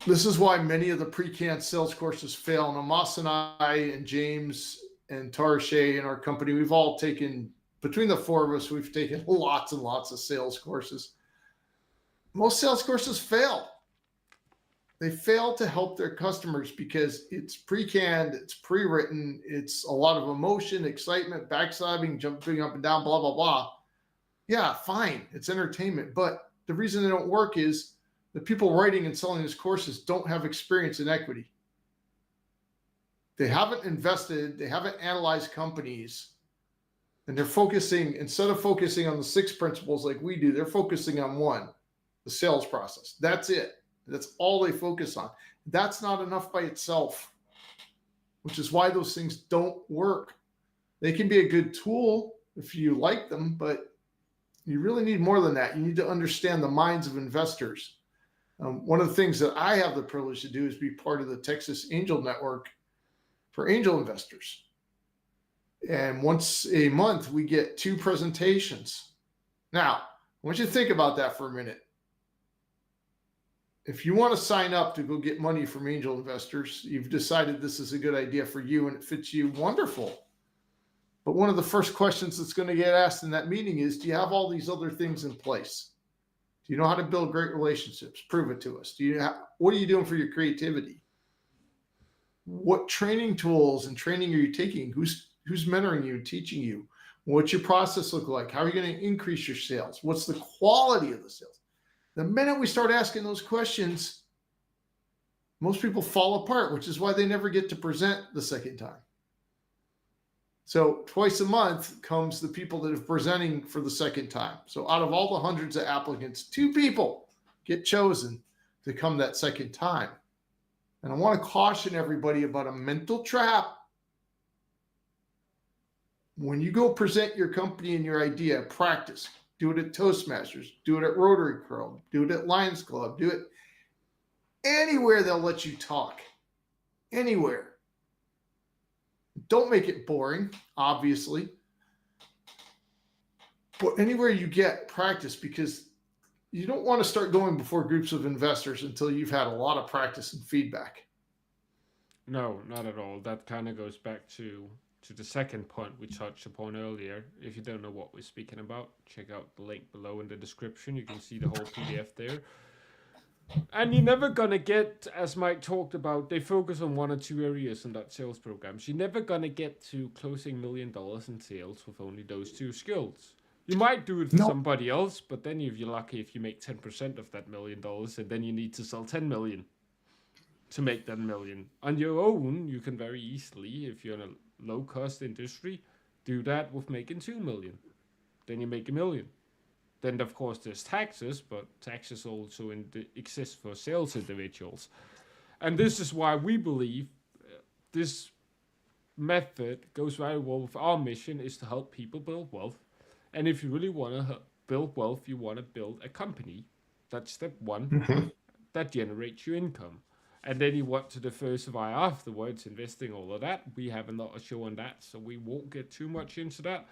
This is why many of the pre-canned sales courses fail. And Amos and I and James and Tarshay and our company, we've all taken, between the four of us, we've taken lots and lots of sales courses. Most sales courses fail. They fail to help their customers because it's pre-canned, it's pre-written, it's a lot of emotion, excitement, backstabbing, jumping up and down, blah, blah, blah. Yeah, fine. It's entertainment. But the reason they don't work is the people writing and selling these courses don't have experience in equity. They haven't invested, they haven't analyzed companies, and they're focusing, instead of focusing on the 6 principles like we do, they're focusing on one, the sales process. That's it. That's all they focus on. That's not enough by itself, which is why those things don't work. They can be a good tool if you like them, but you really need more than that. You need to understand the minds of investors. One of the things that I have the privilege to do is be part of the Texas Angel Network for angel investors. And once a month, we get 2 presentations. Now, I want you to think about that for a minute. If you want to sign up to go get money from angel investors, you've decided this is a good idea for you and it fits you, wonderful. But one of the first questions that's going to get asked in that meeting is, do you have all these other things in place? Do you know how to build great relationships? Prove it to us. What are you doing for your creativity? What training tools and training are you taking? Who's mentoring you, teaching you? What's your process look like? How are you going to increase your sales? What's the quality of the sales? The minute we start asking those questions, most people fall apart, which is why they never get to present the second time. So twice a month comes the people that are presenting for the second time. So out of all the hundreds of applicants, 2 people get chosen to come that second time. And I want to caution everybody about a mental trap. When you go present your company and your idea, practice. Do it at Toastmasters, do it at Rotary Club, do it at Lions Club, do it anywhere they'll let you talk. Anywhere. Don't make it boring, obviously. But anywhere you get, practice, because you don't want to start going before groups of investors until you've had a lot of practice and feedback. No, not at all. That kind of goes back to the second point we touched upon earlier. If you don't know what we're speaking about, check out the link below in the description. You can see the whole PDF there. And you're never gonna get, as Mike talked about, they focus on 1 or 2 areas in that sales programs. You're never gonna get to closing $1 million in sales with only those 2 skills. You might do it for somebody else, but then if you're lucky if you make 10% of that $1 million, and then you need to sell 10 million. to make that million. On your own, you can very easily, if you're in a low cost industry, do that with making 2 million. Then you make a million. Then, of course, there's taxes, but taxes also exist for sales individuals. And this is why we believe this method goes very well with our mission, is to help people build wealth. And if you really want to build wealth, you want to build a company. That's step one, that generates you income. And then you want to diversify afterwards, investing all of that. We have another show on that, so we won't get too much into that.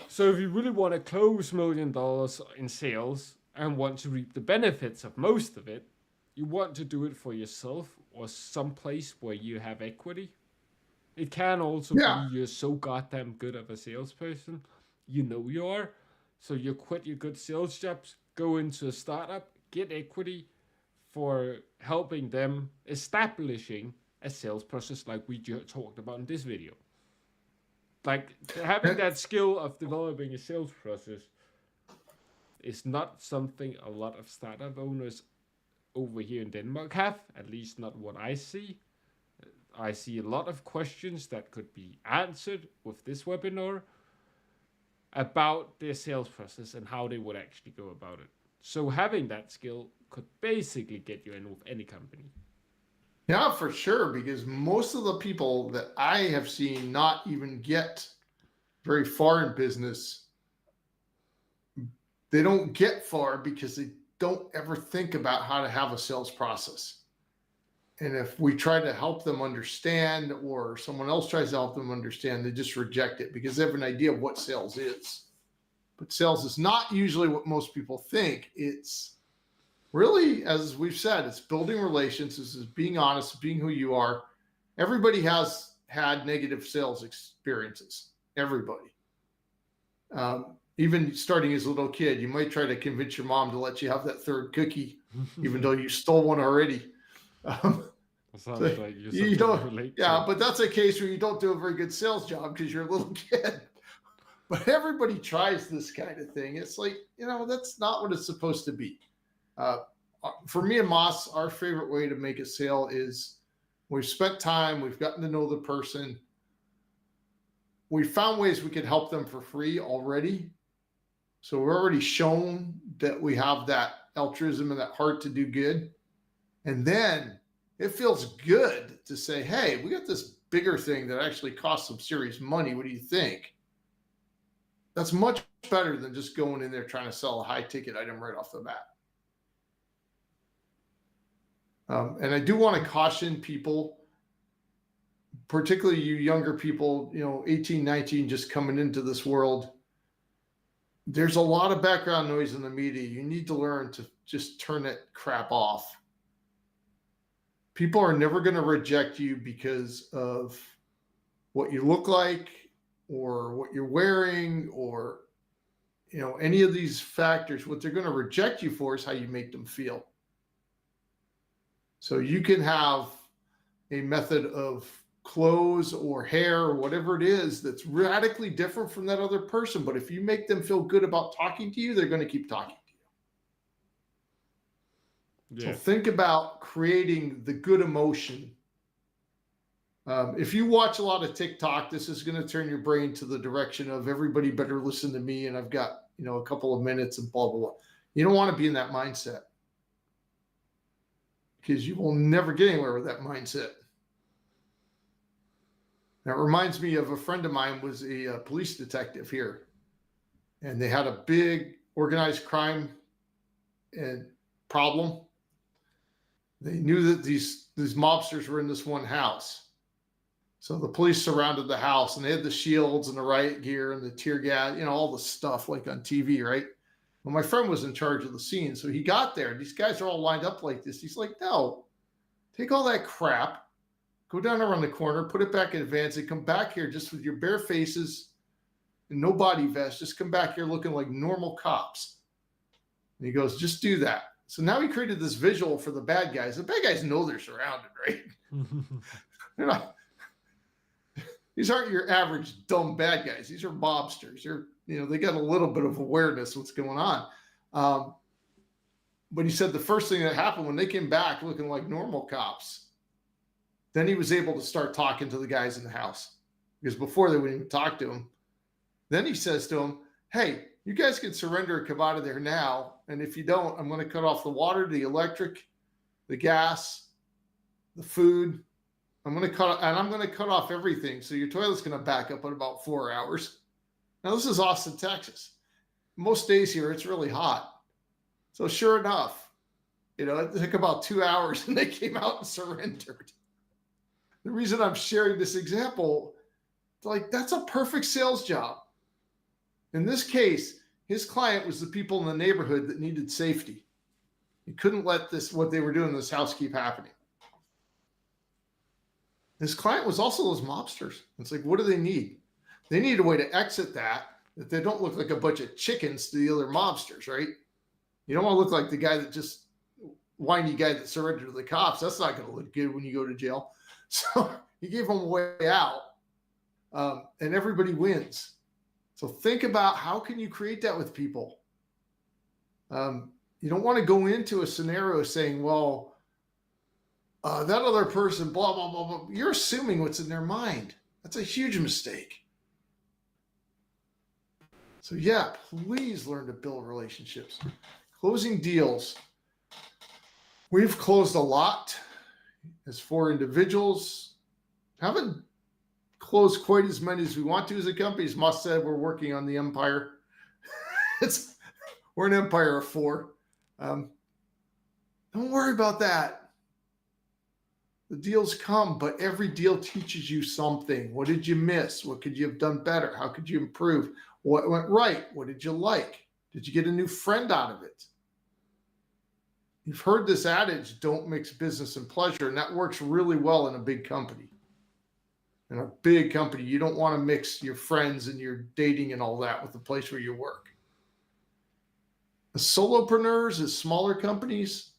So if you really want to close $1 million in sales and want to reap the benefits of most of it, you want to do it for yourself or someplace where you have equity. It can also be you're so goddamn good of a salesperson, you know you are, so you quit your good sales jobs, go into a startup, get equity for helping them establishing a sales process like we just talked about in this video. Like, having that skill of developing a sales process is not something a lot of startup owners over here in Denmark have, at least not what I see. I see a lot of questions that could be answered with this webinar about their sales process and how they would actually go about it. So having that skill could basically get you in with any company. Yeah, for sure. Because most of the people that I have seen not even get very far in business, they don't get far because they don't ever think about how to have a sales process. And if we try to help them understand, or someone else tries to help them understand, they just reject it because they have an idea of what sales is. But sales is not usually what most people think. It's really, as we've said, it's building relations. This is being honest, being who you are. Everybody has had negative sales experiences. Everybody. Even starting as a little kid, you might try to convince your mom to let you have that third cookie, even though you stole one already. Sounds like you don't relate to. But that's a case where you don't do a very good sales job because you're a little kid. But everybody tries this kind of thing. It's like, that's not what it's supposed to be. For me and Moss, our favorite way to make a sale is we've spent time, we've gotten to know the person. We found ways we could help them for free already. So we're already shown that we have that altruism and that heart to do good. And then it feels good to say, hey, we got this bigger thing that actually costs some serious money. What do you think? That's much better than just going in there trying to sell a high ticket item right off the bat. And I do want to caution people, particularly you younger people, 18, 19, just coming into this world. There's a lot of background noise in the media. You need to learn to just turn that crap off. People are never going to reject you because of what you look like or what you're wearing or, any of these factors. What they're going to reject you for is how you make them feel. So you can have a method of clothes or hair or whatever it is that's radically different from that other person. But if you make them feel good about talking to you, they're going to keep talking to you. Yeah. So think about creating the good emotion. If you watch a lot of TikTok, this is going to turn your brain to the direction of everybody better listen to me. And I've got, a couple of minutes and blah, blah, blah. You don't want to be in that mindset because you will never get anywhere with that mindset. That reminds me of a friend of mine was a police detective here, and they had a big organized crime and problem. They knew that these mobsters were in this one house. So the police surrounded the house, and they had the shields and the riot gear and the tear gas, all the stuff like on TV, right? Well, my friend was in charge of the scene. So he got there. These guys are all lined up like this. He's like, no, take all that crap, go down around the corner, put it back in advance, and come back here just with your bare faces and no body vest. Just come back here looking like normal cops. And he goes, just do that. So now he created this visual for the bad guys. The bad guys know they're surrounded, right? They're not. These aren't your average dumb bad guys. These are mobsters. They got a little bit of awareness of what's going on. But he said the first thing that happened when they came back looking like normal cops, then he was able to start talking to the guys in the house, because before they wouldn't even talk to him. Then he says to them, hey, you guys can surrender and come out of there now. And if you don't, I'm going to cut off the water, the electric, the gas, the food. I'm going to cut off everything. So your toilet's going to back up in about 4 hours. Now, this is Austin, Texas. Most days here, it's really hot. So sure enough, it took about 2 hours and they came out and surrendered. The reason I'm sharing this example, like, that's a perfect sales job. In this case, his client was the people in the neighborhood that needed safety. He couldn't let what they were doing in this house keep happening. His client was also those mobsters. It's like, what do they need? They need a way to exit that they don't look like a bunch of chickens to the other mobsters, right? You don't want to look like the guy that just whiny guy that surrendered to the cops. That's not going to look good when you go to jail. So he gave them a way out, and everybody wins. So think about, how can you create that with people? You don't want to go into a scenario saying, well, that other person, blah, blah, blah, blah. You're assuming what's in their mind. That's a huge mistake. So yeah, please learn to build relationships. Closing deals. We've closed a lot as 4 individuals. Haven't closed quite as many as we want to as a company. As Moss said, we're working on the empire. We're an empire of 4. Don't worry about that. The deals come, but every deal teaches you something. What did you miss? What could you have done better? How could you improve? What went right? What did you like? Did you get a new friend out of it? You've heard this adage, don't mix business and pleasure, and that works really well in a big company. In a big company, you don't want to mix your friends and your dating and all that with the place where you work. As solopreneurs, as smaller companies,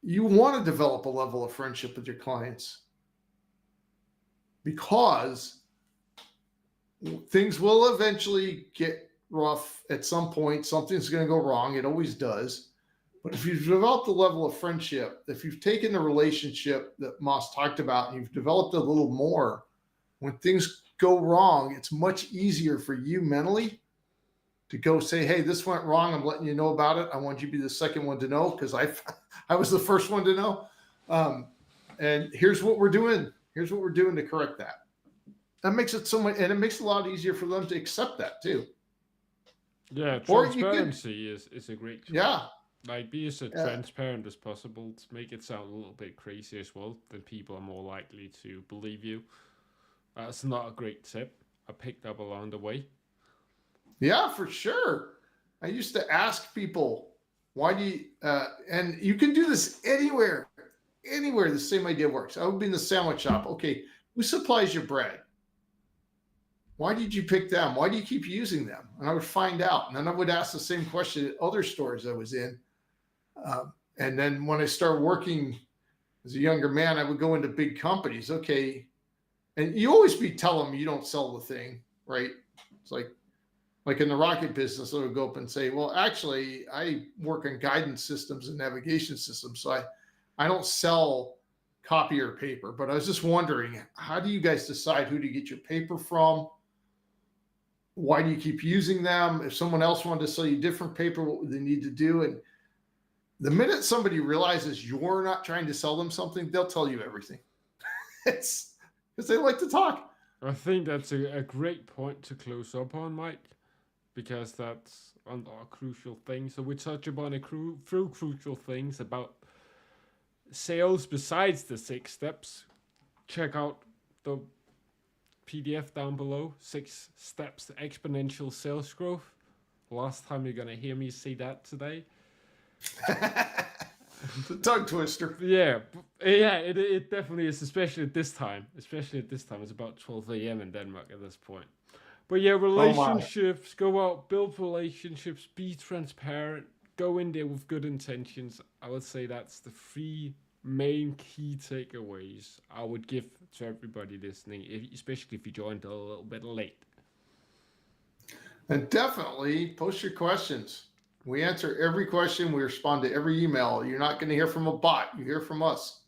you want to develop a level of friendship with your clients, because things will eventually get rough at some point. Something's going to go wrong. It always does. But if you've developed a level of friendship, if you've taken the relationship that Moss talked about and you've developed a little more, when things go wrong, it's much easier for you mentally to go say, hey, this went wrong. I'm letting you know about it. I want you to be the second one to know, because I was the first one to know. And here's what we're doing. Here's what we're doing to correct that. That makes it so much, and it makes it a lot easier for them to accept that too. Yeah, transparency is a great tool. Yeah. Like, be as transparent as possible to make it sound a little bit crazy as well. Then people are more likely to believe you. That's not a great tip I picked up along the way. Yeah, for sure. I used to ask people, why do you, and you can do this anywhere, the same idea works. I would be in the sandwich shop. Okay, who supplies your bread? Why did you pick them? Why do you keep using them? And I would find out. And then I would ask the same question at other stores I was in. And then when I started working as a younger man, I would go into big companies. Okay. And you always be telling them you don't sell the thing, right? It's like in the rocket business, I would go up and say, well, actually, I work on guidance systems and navigation systems. So I don't sell copy or paper, but I was just wondering, how do you guys decide who to get your paper from? Why do you keep using them? If someone else wanted to sell you different paper, what would they need to do? And the minute somebody realizes you're not trying to sell them something, they'll tell you everything. It's because they like to talk. I think that's a great point to close up on, Mike, because that's a crucial thing. So we touch upon a few crucial things about sales besides the 6 steps. Check out the PDF down below, 6 steps to exponential sales growth. Last time you're gonna hear me say that today. The tongue twister. Yeah, it definitely is, especially at this time. It's about 12 a.m. in Denmark at this point. But yeah, relationships, go out, build relationships, be transparent, go in there with good intentions. I would say that's the 3 main key takeaways I would give to everybody listening, especially if you joined a little bit late. And definitely post your questions. We answer every question. We respond to every email. You're not going to hear from a bot. You hear from us.